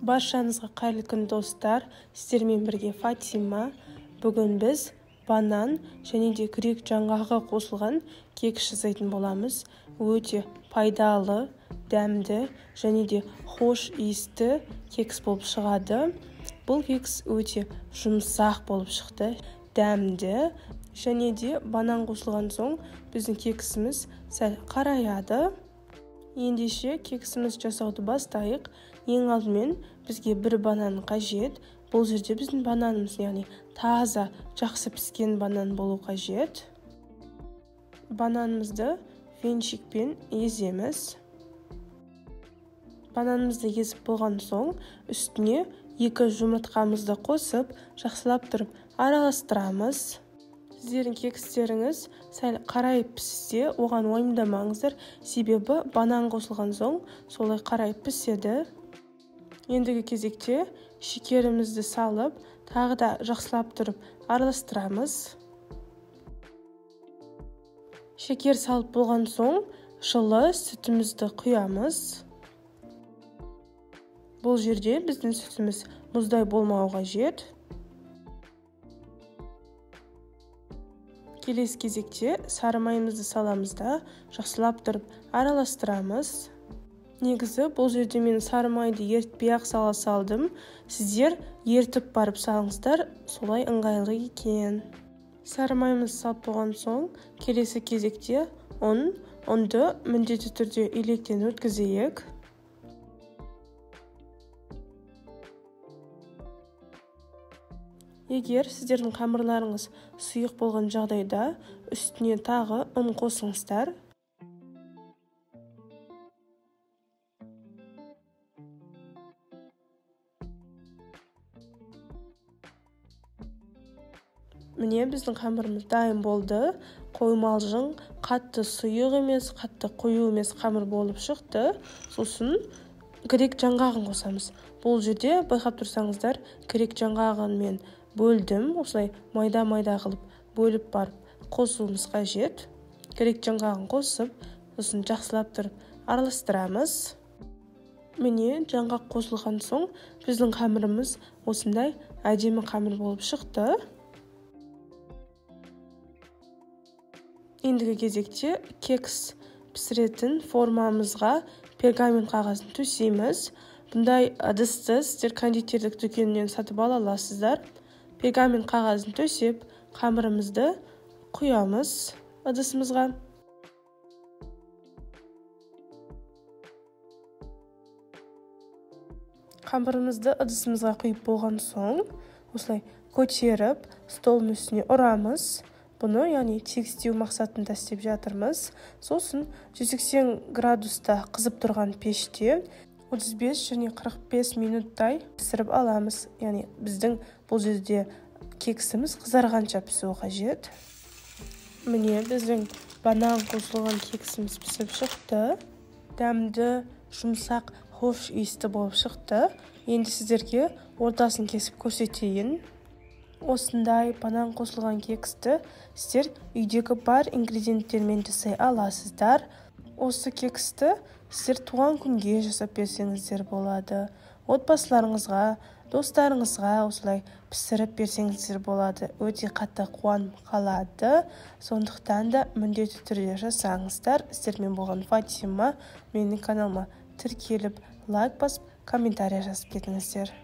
Баршаңызға қайырлы күн достар, сіздермен бірге Фатима. Бүгін біз банан және де грек жаңғағы қосылған кекс жасайтын боламыз. Өте пайдалы, дәмді және де хош иісті кекс болып шығады. Бұл кекс өте жұмсақ болып шықты, дәмді және де банан қосылған соң біздің кексіміз сәл қараяды. Ендеше кексіміз жасауды бастайық. Ең алдымен бізге бір банан қажет. Бұл жерде біздің бананымыз, яғни таза, жақсы піскен банан болу қажет. Бананымызды венчикпен еземіз. Бананымызды езіп болған соң, үстіне 2 жұмыртқамызды қосып, жақсылап тұрып араластырамыз. Сіздердің кекстеріңіз сәл қарайып піссе, оған уайымдамаңыздар, себебі банан қосылған соң солай қарайып піседі. Ендігі кезекте шекерімізді салып, тағы да жақсылап тұрып араластырамыз. Шекер салып болған соң, жылы сүтімізді құямыз. Бұл жерде біздің сүтіміз мұздай болмауы қажет. Келесі кезекте сары майымызды саламыз да, жақсылап тұрып араластырамыз. Негізі бұл жерде мен сары майды ертпей-ақ сала салдым. Сіздер ертіп барып салыңыздар, солай ыңғайлы екен. Сары майымызды салып болған соң, келесі кезекте ұнды міндетті түрде електен өткізейік. Егер сіздердің қамырларыңыз сұйық болған жағдайда, үстіне тағы ұн қосыңыздар. Міне біздің қамырымыз дайын болды. Қоймалжың қатты сұйық емес, қатты қою емес қамыр болып шықты. Сосын грек жаңғағын қосамыз. Бұл жерде байқап тұрсаңыздар, грек жаңғағын мен бөлдім. Осылай майда-майда қылып бөліп барып қосуымыз қажет. Грек жаңғағын қосып, сосын жақсылап тұрып араластырамыз. Міне жаңғақ қосылған соң, біздің қамырымыз осындай әдемі қамыр болып шықты. Ендігі кезекте кекс пісіретін формамызға пергамент қағазын төсейміз. Бұндай ыдысты сіздер кондитерлік дүкенінен сатып ала аласыздар. Пергамент қағазын төсеп, қамырымызды құямыз ыдысымызға. Қамырымызды ыдысымызға құйып болған соң, осылай көтеріп, столдың үстіне ұрамыз. Бұны, яғни тегістеу мақсатында істеп жатырмыз. Сосын 180 градуста қызып тұрған пеште 35 және 45 минуттай пісіріп аламыз. Яғни біздің бұл жерде кексіміз қызарғанша пісуі қажет. Міне біздің банан қосылған кексіміз пісіп шықты. Дәмді, жұмсақ, хош иісті болып шықты. Енді сіздерге ортасын кесіп көрсетейін. Осындай банан қосылған кексті сіздер үйдегі бар ингредиенттермен жасай аласыздар. Осы кексті сіздер туған күнге жасап берсеңіздер болады. Отбасыларыңызға, достарыңызға осылай пісіріп берсеңіздер болады. Өте қатты қуанып қалады. Сондықтан да міндетті түрде жасаңыздар. Сіздермен болған Фатима. Менің каналыма тіркеліп, лайк басып, комментарий жазып кетіңіздер.